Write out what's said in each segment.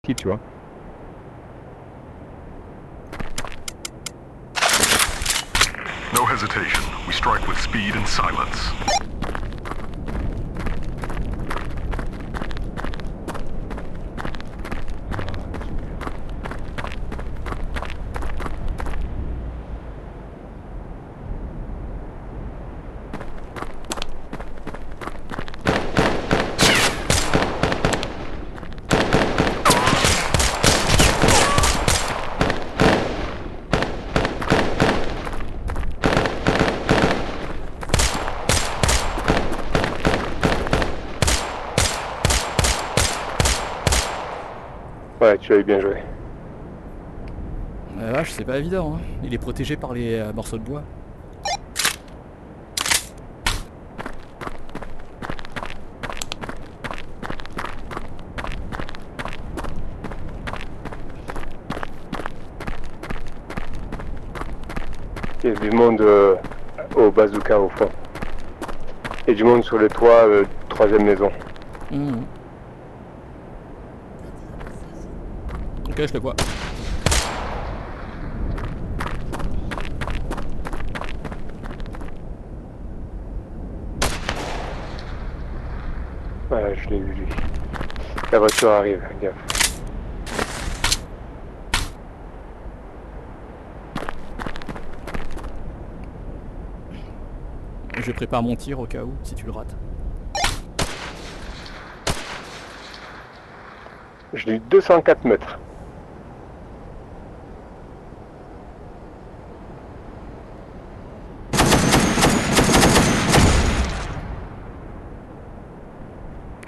Qui tu vois. No hesitation. We strike with speed and silence. Ouais, tu as eu bien joué. La vache, c'est pas évident, hein. Il est protégé par les morceaux de bois. Il y a du monde au bazooka au fond. Et du monde sur le toit, troisième maison. Mmh. Ok, je le vois. Ouais, je l'ai vu lui. La voiture arrive, gaffe. Je prépare mon tir au cas où, si tu le rates. Je l'ai eu 204 mètres.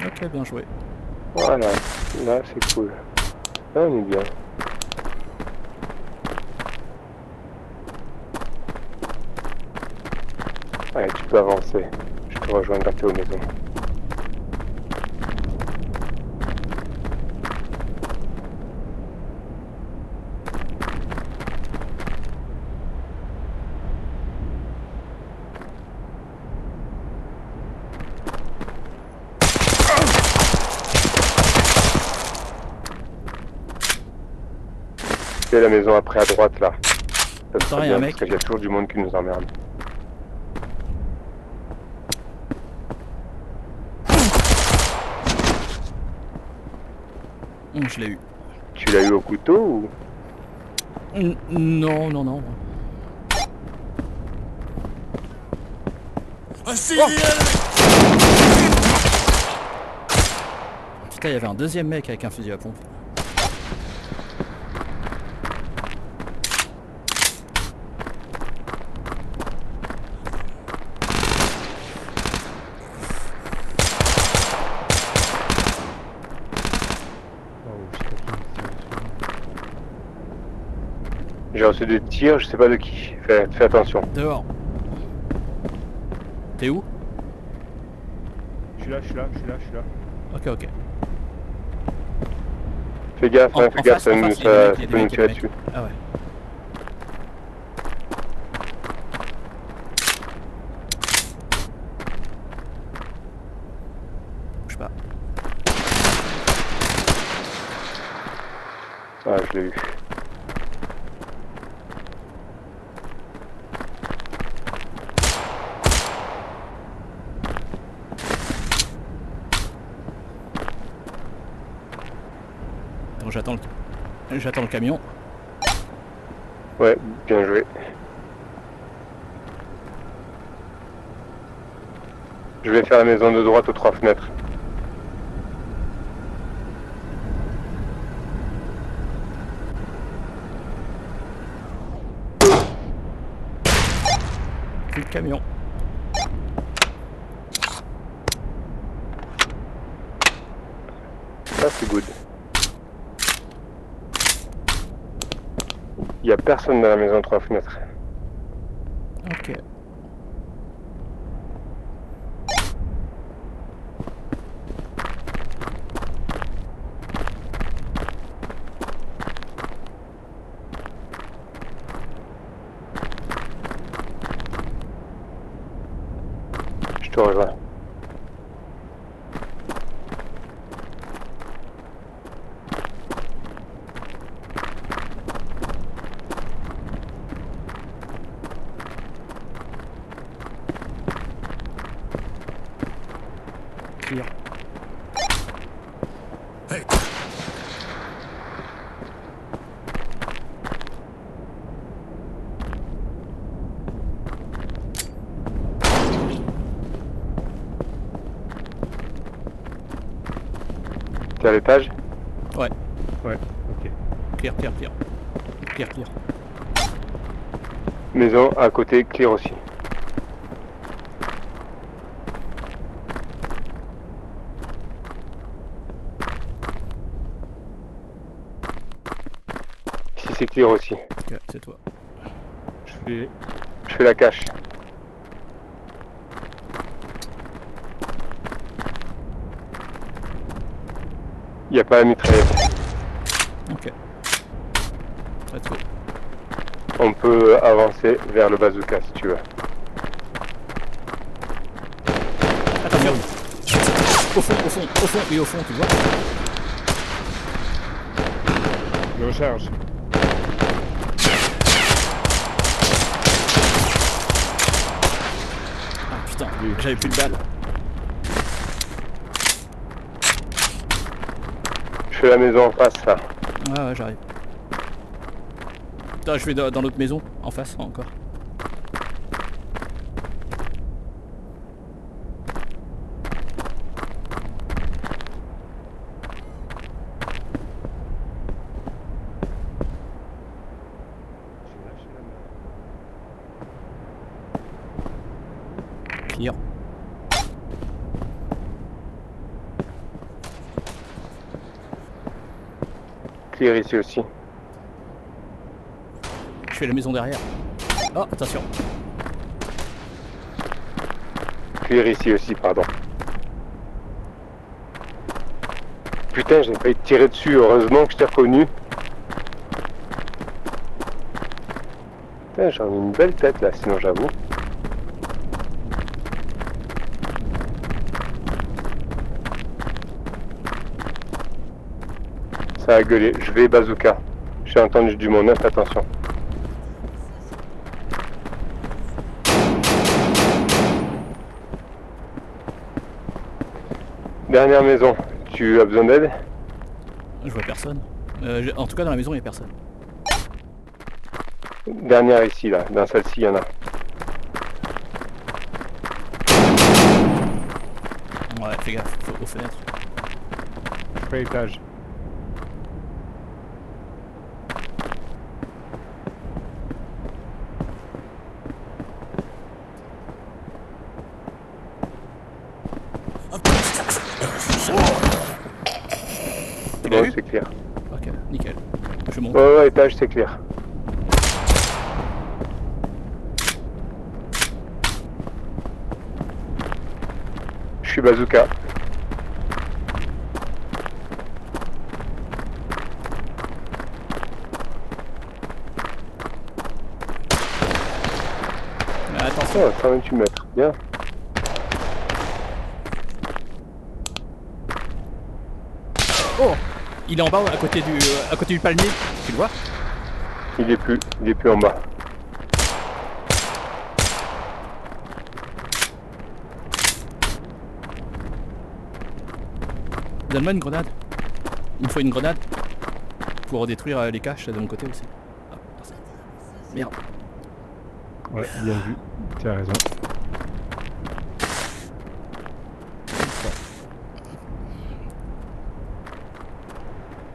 Ok, bien joué. Voilà, là c'est cool. Là on est bien. Allez, tu peux avancer. Je te rejoins quand t'es aux maisons. C'est la maison après à droite là. Ça Attends, serait y a un bien mec. parce qu'il y a toujours du monde qui nous emmerde. Je l'ai eu. Tu l'as eu au couteau ou? Non, non, non. Putain, il y avait un deuxième mec avec un fusil à pompe. J'ai reçu des tirs, je sais pas de qui. Fais attention. Dehors. T'es où? Je suis là, je suis là, je suis là, je suis là. Ok, ok. Fais gaffe, hein, fais gaffe, ça en nous face, il y a des peut nous mecs, tirer dessus. Ah ouais. Bouge pas. Ah, je l'ai eu. Attends, j'attends le camion. Ouais, bien joué. Je vais faire la maison de droite aux 3 fenêtres. Plus de camion. Ça c'est good. Il y a personne dans la maison de 3 fenêtres. Ok. Je te rejoins. à l'étage. Ouais. Ouais, ok. Clear, clear, clear. Clear, clear. Maison à côté, clear aussi. Ici c'est clear aussi. Ok, c'est toi. Je Je fais la cache. Il n'y a pas la mitraillette. Ok. Let's go. On peut avancer vers le bazooka si tu veux. Attention. Au fond, oui au fond, tu vois. Je recharge. Ah putain, j'avais plus de balles. Je fais la maison en face là. Ouais, j'arrive. Putain, je vais dans l'autre maison, en face, encore. Clear. Clear ici aussi. Je fais la maison derrière. Oh, attention. Clear ici aussi, pardon. Putain, j'ai failli te tirer dessus, heureusement que je t'ai reconnu. Putain, j'en ai une belle tête là, sinon j'avoue. Ça a gueulé, je vais bazooka. J'ai entendu du Mont 9, attention. Dernière maison, tu as besoin d'aide? Je vois personne. En tout cas, dans la maison, il n'y a personne. Dernière ici, là, dans celle-ci, il y en a. Ouais, fais gaffe, aux fenêtres. Je fais l'étage. Bon, c'est clair. Ok, nickel. Je monte. Ouais, étage, c'est clair. Je suis bazooka. Attention. Oh, 128 mètres, bien. Oh, il est en bas, à côté du palmier. Tu le vois? Il est plus en bas. Donne-moi une grenade. Il me faut une grenade pour détruire les caches de mon côté aussi. Ah, merci. Merde. Ouais, bien vu. Tu as raison.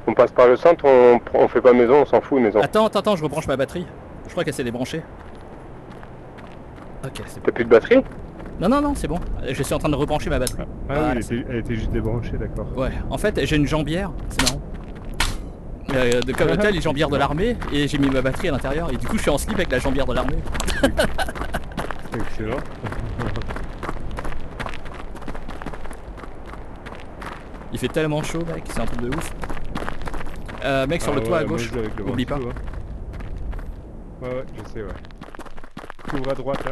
On passe par le centre, on fait pas maison, on s'en fout maison. Attends, je rebranche ma batterie. Je crois qu'elle s'est débranchée. Ok, c'est bon. T'as plus de batterie? Non, c'est bon. Je suis en train de rebrancher ma batterie. Ah Voilà, oui, elle était juste débranchée, d'accord. Ouais, en fait, j'ai une jambière, c'est marrant. Comme tel, les jambières de l'armée, et j'ai mis ma batterie à l'intérieur, et du coup, je suis en slip avec la jambière de l'armée. Excellent. Il fait tellement chaud, mec, c'est un truc de ouf. Mec, sur le toit à gauche, oublie pas. Ouais, je sais, ouais. Couvre à droite, là.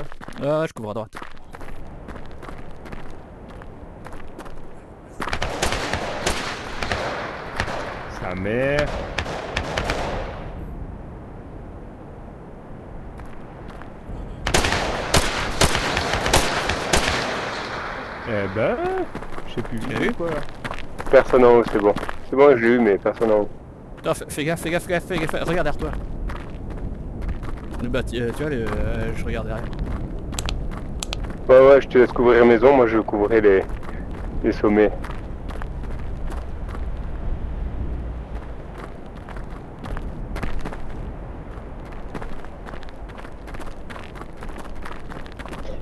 Ouais, je couvre à droite. Sa mère. Eh ben, je sais plus Tu l'as eu quoi. Personne en haut, c'est bon. C'est bon, je l'ai eu, mais personne en haut. Attends, fais gaffe, regarde derrière toi. Bah, tu vois, je regarde derrière. Ouais, je te laisse couvrir maison, moi je couvrirai les sommets.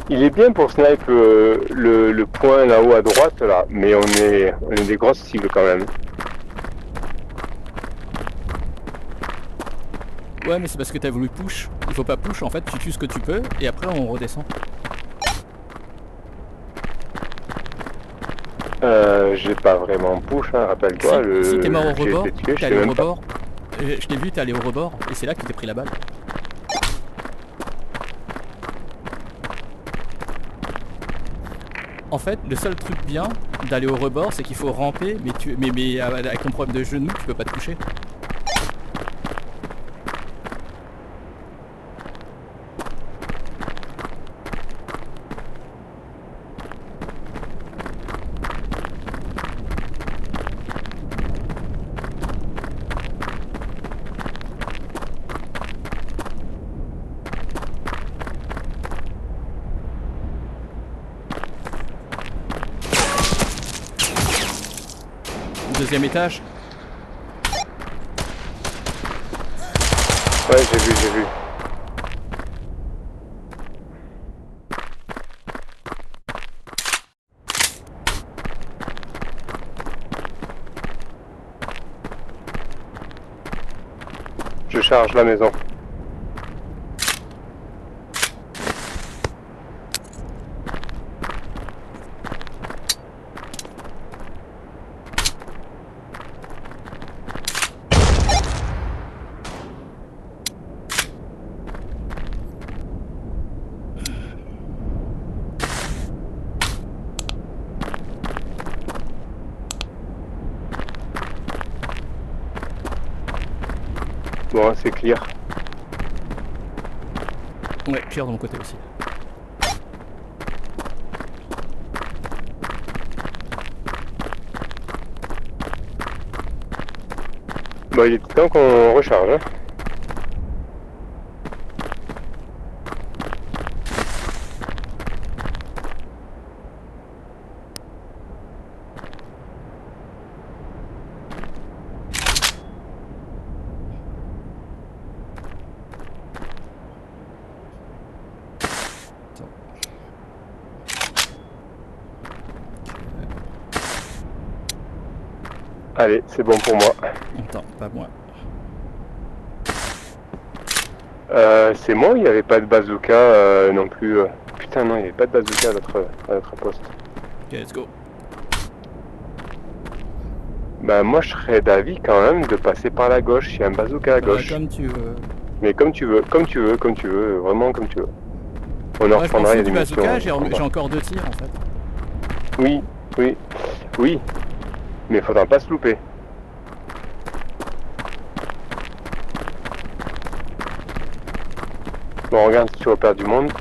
Il est bien pour snipe le point là-haut à droite là, mais on est des grosses cibles quand même. Ouais, mais c'est parce que t'as voulu push. Il faut pas push, en fait, tu tues ce que tu peux et après on redescend. J'ai pas vraiment push, hein, rappelle-toi. Si t'es mort au j'ai rebord, été tué, t'es allé au rebord. Je t'ai vu, t'es allé au rebord et c'est là que tu t'es pris la balle. En fait, le seul truc bien d'aller au rebord, c'est qu'il faut ramper, mais avec ton problème de genou, tu peux pas te toucher. Deuxième étage. Ouais, j'ai vu. Je charge la maison. Bon, c'est clear. Ouais, clear de mon côté aussi. Bon, il est temps qu'on recharge. Hein. Allez, c'est bon pour moi. Attends, pas moi. C'est moi ou il n'y avait pas de bazooka non plus Putain non, il n'y avait pas de bazooka à notre poste. Ok, let's go. Bah moi je serais d'avis quand même de passer par la gauche, il y a un bazooka à gauche. Comme tu veux. Mais comme tu veux, vraiment comme tu veux. On en Ouais, je m'en reprendra, il y fous a du des missions. bazooka, j'ai encore 2 tirs en fait. Oui. Mais faudra pas se louper. Bon, regarde si tu repères du monde.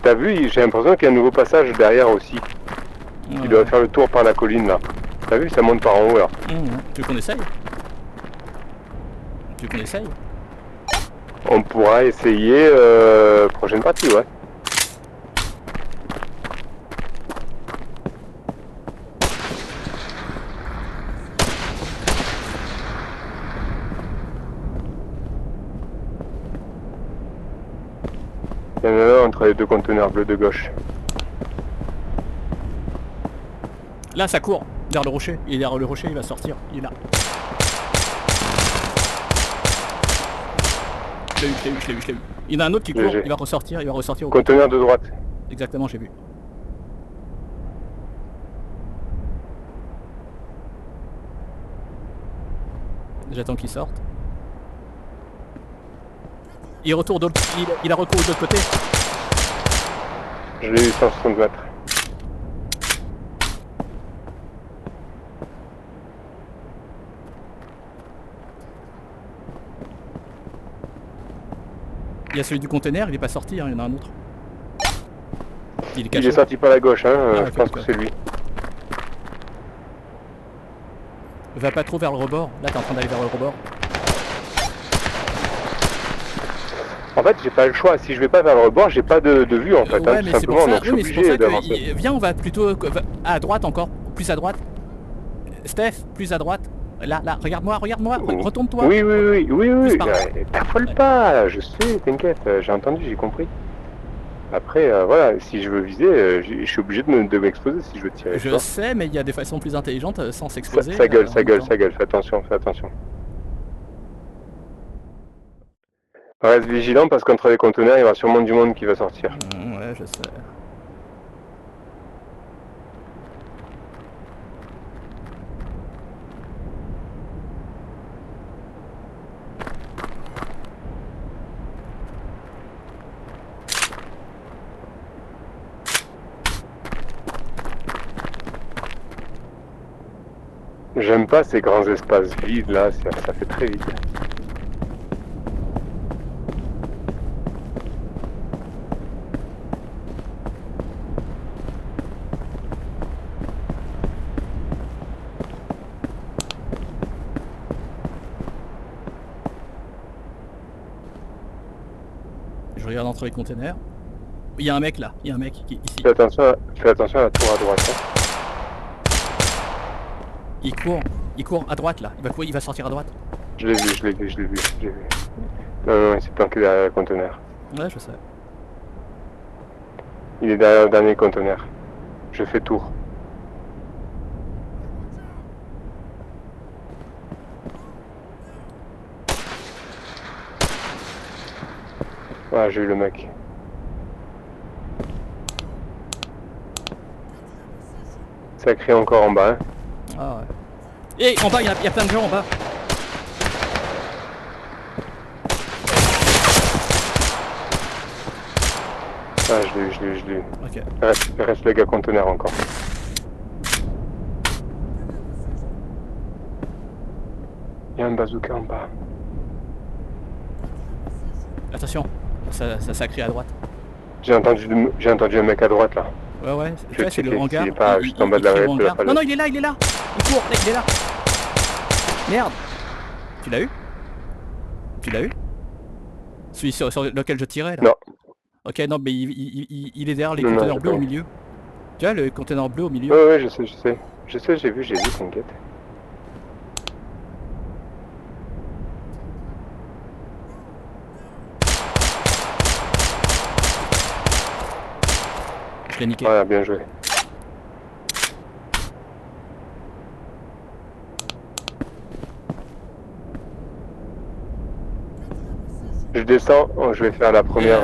T'as vu, j'ai l'impression qu'il y a un nouveau passage derrière aussi. Ouais. Il doit faire le tour par la colline là. T'as vu, ça monte par en haut là. Tu veux qu'on essaye? Tu veux qu'on essaye? On pourra essayer prochaine partie, ouais. Il y en a un entre les deux conteneurs bleus de gauche. Là, ça court vers le rocher. Il est derrière le rocher, il va sortir. Il est là. Je l'ai eu. Il y en a un autre qui court, il va ressortir au conteneur de droite. Exactement, j'ai vu. J'attends qu'il sorte. Il retourne il a recouru de l'autre côté. Je l'ai eu 160 mètres. Il y a celui du conteneur, il est pas sorti, hein, il y en a un autre. Il est caché. Il est sorti par la gauche, hein, je pense que ok. c'est lui. Va pas trop vers le rebord, là t'es en train d'aller vers le rebord. En fait, j'ai pas le choix. Si je vais pas vers le rebord, j'ai pas de vue en fait, Ouais, hein, mais tout c'est pour simplement. ça, Donc je suis obligé d'avancer. viens, on va plutôt à droite encore, plus à droite. Steph, plus à droite. Là, regarde-moi, Oui. retourne-toi. Oui, Plus par là. T'affole pas, je sais, t'inquiète, j'ai entendu, j'ai compris. Après, voilà, si je veux viser, je suis obligé de m'exposer si je veux tirer. tu Je vois. sais, mais il y a des façons plus intelligentes sans s'exposer. Ça gueule, en ça même gueule, temps. ça gueule, fais attention, fais attention. Reste vigilant parce qu'entre les conteneurs, il y aura sûrement du monde qui va sortir. Ouais, je sais. J'aime pas ces grands espaces vides là, ça fait très vite. Je regarde entre les containers. Il y a un mec là, il y a un mec qui est ici. Fais attention à la tour à droite. Hein. Il court à droite là. Il va sortir à droite. Je l'ai vu. Non, il s'est planqué derrière le conteneur. Ouais, je sais. Il est derrière le dernier conteneur. Je fais tour. Voilà, j'ai eu le mec. Ça crie encore en bas. Hein. Ah ouais. Et en bas, il y a plein de gens en bas. Ah, je l'ai eu. Ok. Reste le gars conteneur encore. Il y a un bazooka en bas. Attention, ça crie à droite. J'ai entendu un mec à droite là. Ouais, Je tu vois, vais c'est le checker hangar. s'il est pas juste en bas de la crie au raie de la hangar. falaise. Non, il est là. Il court, là, il est là. Merde. Tu l'as eu? Celui sur lequel je tirais là? Non. Ok, non, mais il est derrière les Non, conteneurs j'ai bleus pas au vu. milieu. Tu vois le conteneur bleu au milieu? Ouais, je sais, j'ai vu, t'inquiète. Je l'ai niqué. Voilà, bien joué. Je descends, je vais faire la première,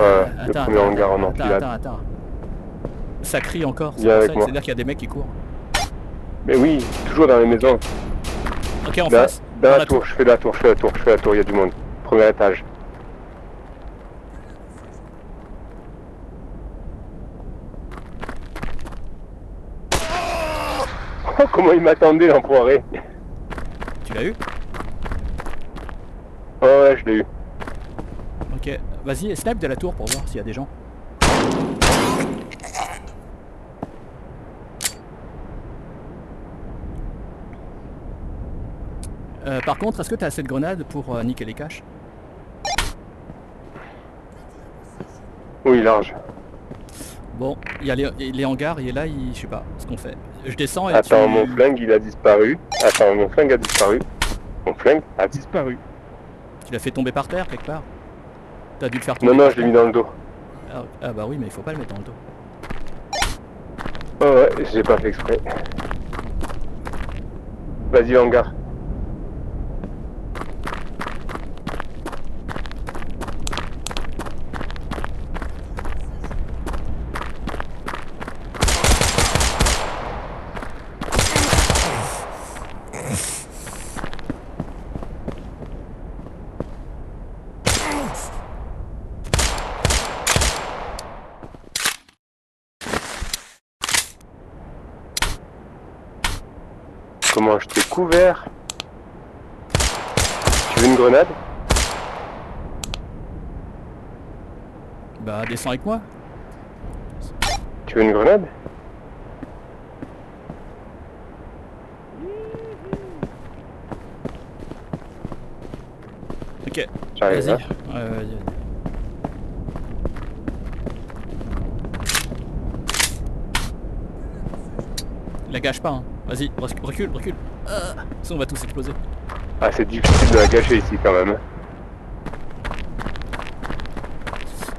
le premier hangar en enfilade. Attends. Ça crie encore, c'est Viens pour avec ça, moi. c'est-à-dire qu'il y a des mecs qui courent. Mais oui, toujours dans les maisons. Ok, en face. Dans Dans la tour, je fais la tour, il y a du monde. Premier étage. Oh, comment il m'attendait l'enfoiré. Tu l'as eu? Oh ouais, je l'ai eu. Ok, vas-y, snipe de la tour pour voir s'il y a des gens. Par contre, est-ce que tu as assez de grenades pour niquer les caches? Oui, large. Bon, il y a les hangars, il est là, je sais pas ce qu'on fait. Je descends et Attends, mon flingue il a disparu. Mon flingue a disparu. Disparu. Tu l'as fait tomber par terre quelque part? T'as dû le faire tomber. Non, par je l'ai terre. mis dans le dos. Ah bah oui, mais il faut pas le mettre dans le dos. Oh ouais, j'ai pas fait exprès. Vas-y, hangar. Comment je t'ai couvert? Tu veux une grenade? Bah descends avec moi. Tu veux une grenade? Ok, J'arrive vas-y. là. Vas-y. La gâche pas, hein. Vas-y, recule. Sinon on va tous exploser. Ah, c'est difficile de la cacher ici quand même.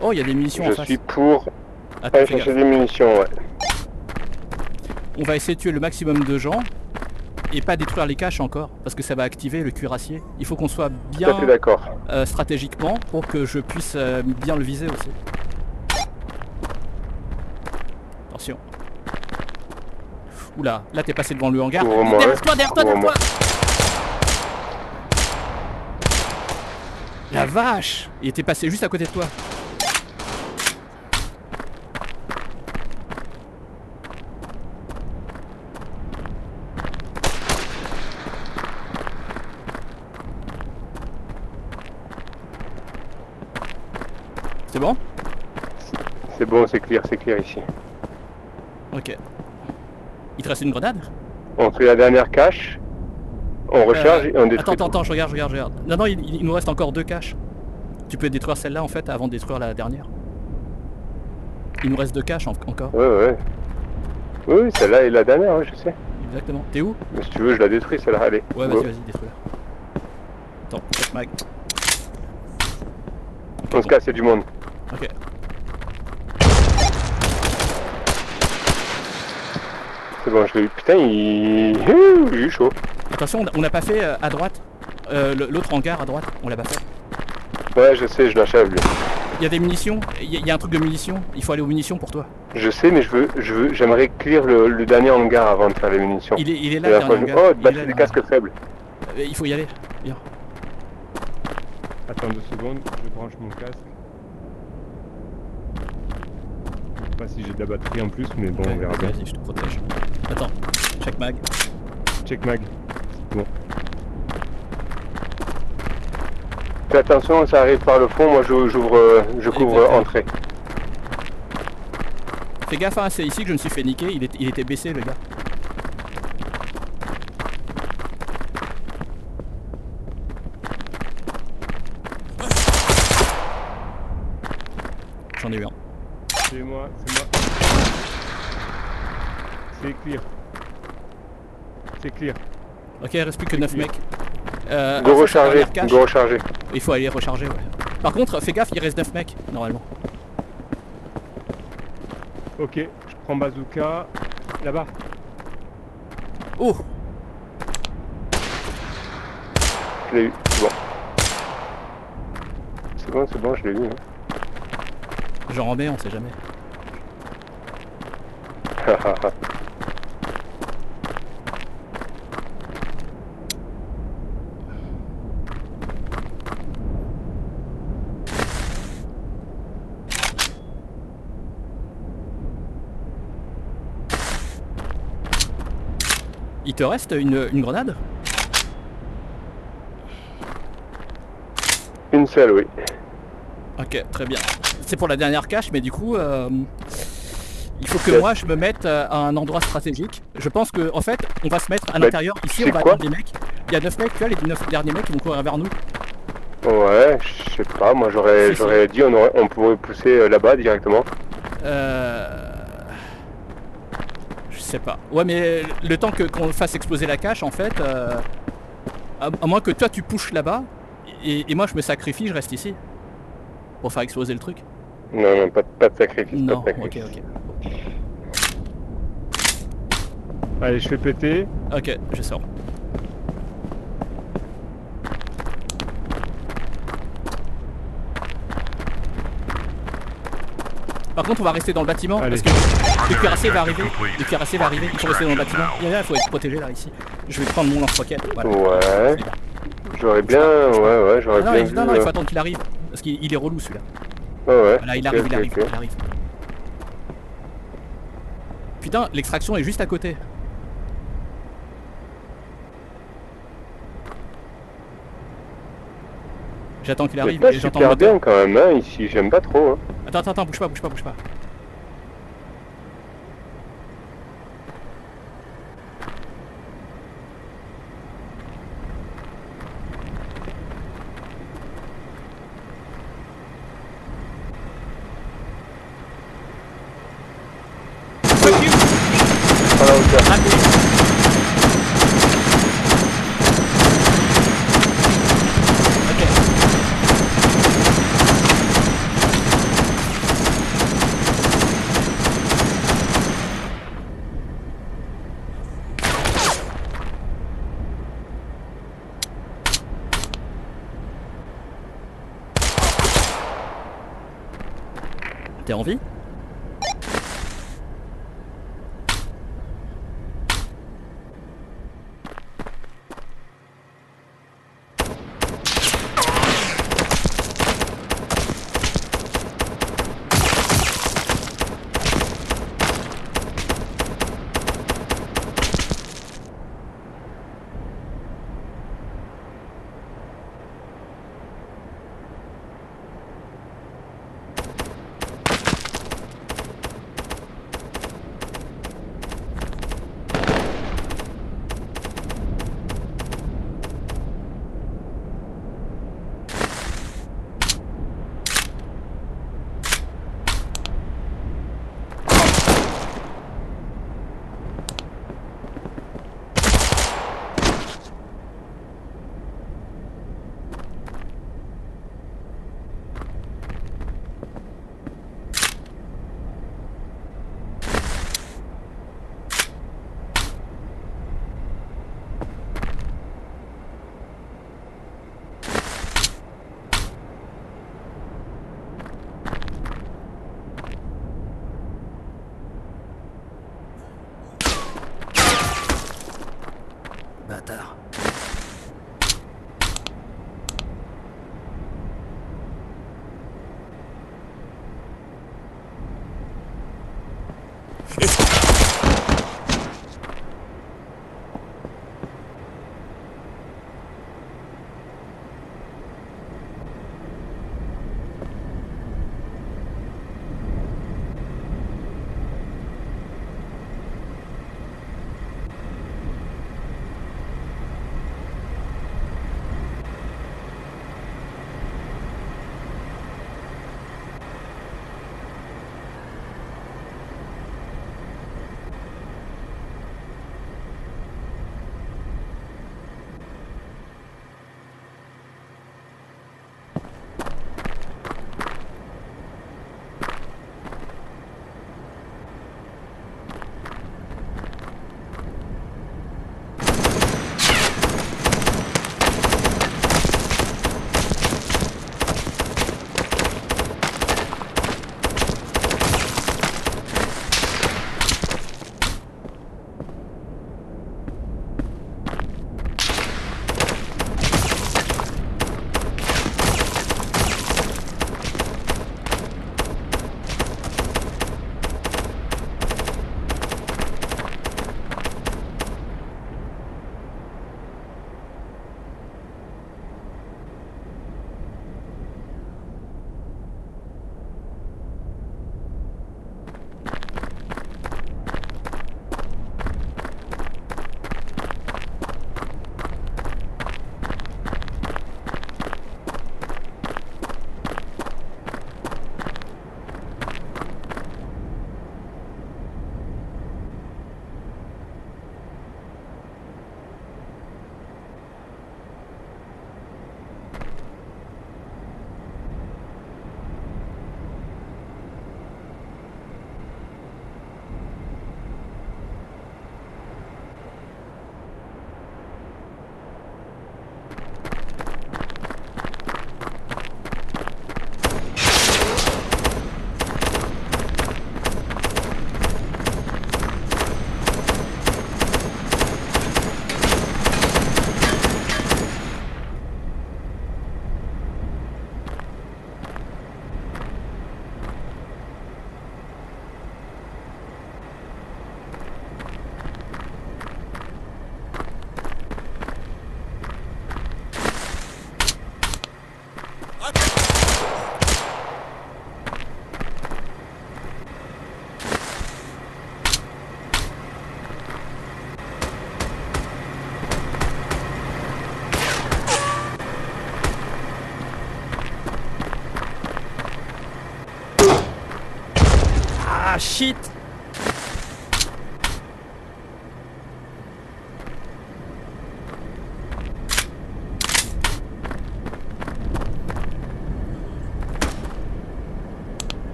Oh, il y a des munitions en Je face. suis pour Attends, aller fais chercher gaffe. des munitions, ouais. On va essayer de tuer le maximum de gens et pas détruire les caches encore parce que ça va activer le cuirassier. Il faut qu'on soit Tout à bien fait d'accord. stratégiquement pour que je puisse bien le viser aussi. Attention. Oula, là t'es passé devant le hangar. Couvre-moi. Derrière toi, derrière toi, derrière toi. La vache! Il était passé juste à côté de toi. C'est bon? C'est bon, c'est clair ici. Ok. Il te reste une grenade? On fait la dernière cache, on recharge et on détruit. Attends, je regarde. Non, il nous reste encore 2 caches. Tu peux détruire celle-là en fait avant de détruire la dernière. Il nous reste 2 caches encore. Ouais. Oui, celle-là est la dernière, ouais, je sais. Exactement. T'es où? Mais si tu veux, je la détruis, celle-là, allez. Ouais, Go. vas-y, détruis-la. Attends, check mag. On se casse, il y a du monde. Ok. C'est bon, je l'ai eu. Putain, j'ai eu chaud. Attention, on n'a pas fait à droite. L'autre hangar à droite, on l'a pas fait. Ouais, je sais, je l'achève lui. Il y a des munitions, il y a un truc de munitions. Il faut aller aux munitions pour toi. Je sais, mais j'aimerais clear le dernier hangar avant de faire les munitions. Il est là, Et le après, dernier hangar. oh, Il est batterie là, des le casques faibles. Il faut y aller. Viens. Attends 2 secondes, je branche mon casque. Je sais pas si j'ai de la batterie en plus, mais bon, on verra bien. Vas-y, je te protège. Attends, check mag. Check mag. Bon. Fais attention, ça arrive par le fond, moi je couvre Exactement. entrée. Fais gaffe, hein, c'est ici que je me suis fait niquer. Il était baissé, le gars. J'en ai eu un. C'est moi. C'est clear. C'est clear. Ok, il reste plus que 9 mecs. Go recharger, cache. go recharger. Il faut aller recharger, ouais. Par contre, fais gaffe, il reste 9 mecs, normalement. Ok, je prends bazooka. Là-bas. Oh! Je l'ai eu, c'est bon. C'est bon, je l'ai eu. Hein. J'en remets, on sait jamais. Il te reste une grenade? Une seule, oui. Ok, très bien. C'est pour la dernière cache, mais du coup, il faut que moi je me mette à un endroit stratégique. Je pense que en fait, on va se mettre à l'intérieur. Ici, on va quoi attendre des mecs. Il y a 9 mecs, tu vois, les 9 derniers mecs qui vont courir vers nous. Ouais, je sais pas, moi j'aurais dit on pourrait pousser là-bas directement. Je sais pas. Ouais, mais le temps qu'on fasse exploser la cache, en fait, à moins que toi tu pushes là-bas, et moi je me sacrifie, je reste ici. Pour faire exploser le truc. Non, pas de sacrifice. Non, pas de sacrifice. ok. Allez, je fais péter. Ok, je sors. Par contre, on va rester dans le bâtiment. Allez. Parce que le cuirassé va arriver. Il faut rester dans le bâtiment. Viens, il faut être protégé là, ici. Je vais prendre mon lance-roquette. Voilà. Ouais. J'aurais bien. Ouais, j'aurais Non, bien. non, il faut attendre qu'il arrive. Parce qu'il est relou celui-là. Ouais. Voilà, il Ok, arrive, ok, il arrive, ok. il arrive. Putain, l'extraction est juste à côté. J'attends qu'il C'est arrive pas et j'entends le super moteur. bien quand même, hein, ici, j'aime pas trop. Hein. Attends, bouge pas. Prends la hauteur. T'es en vie? Bâtard. Ah shit.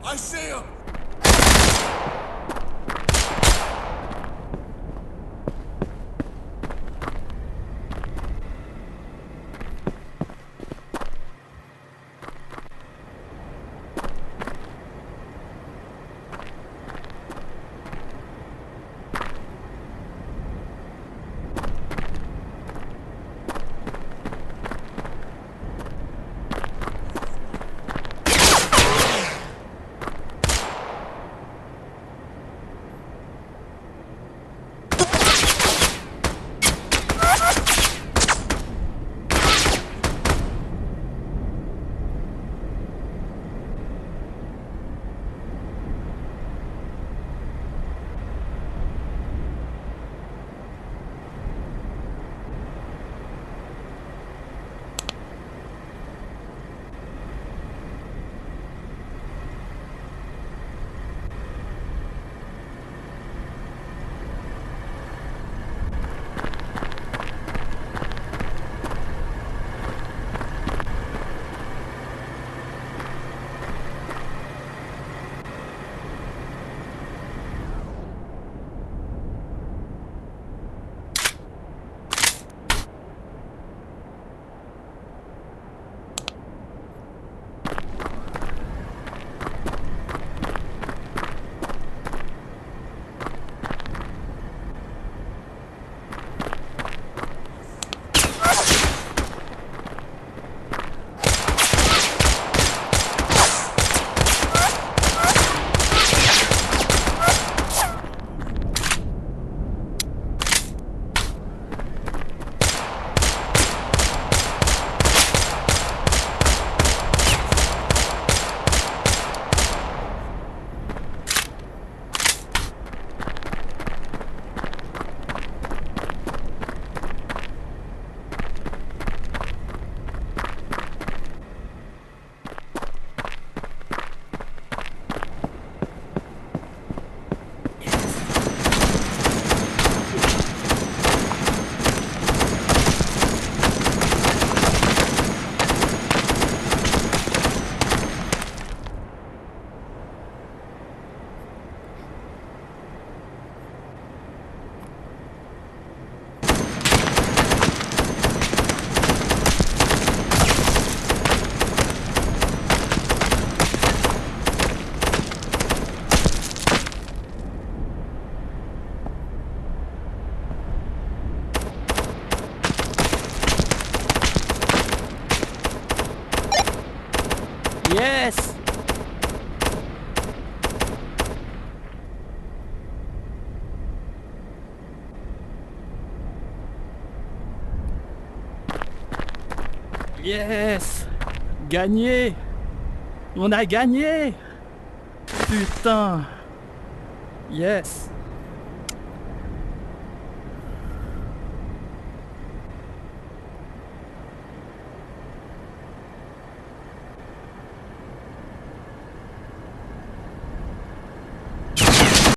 I see him! Yes! Yes! Gagné! On a gagné! Putain! Yes!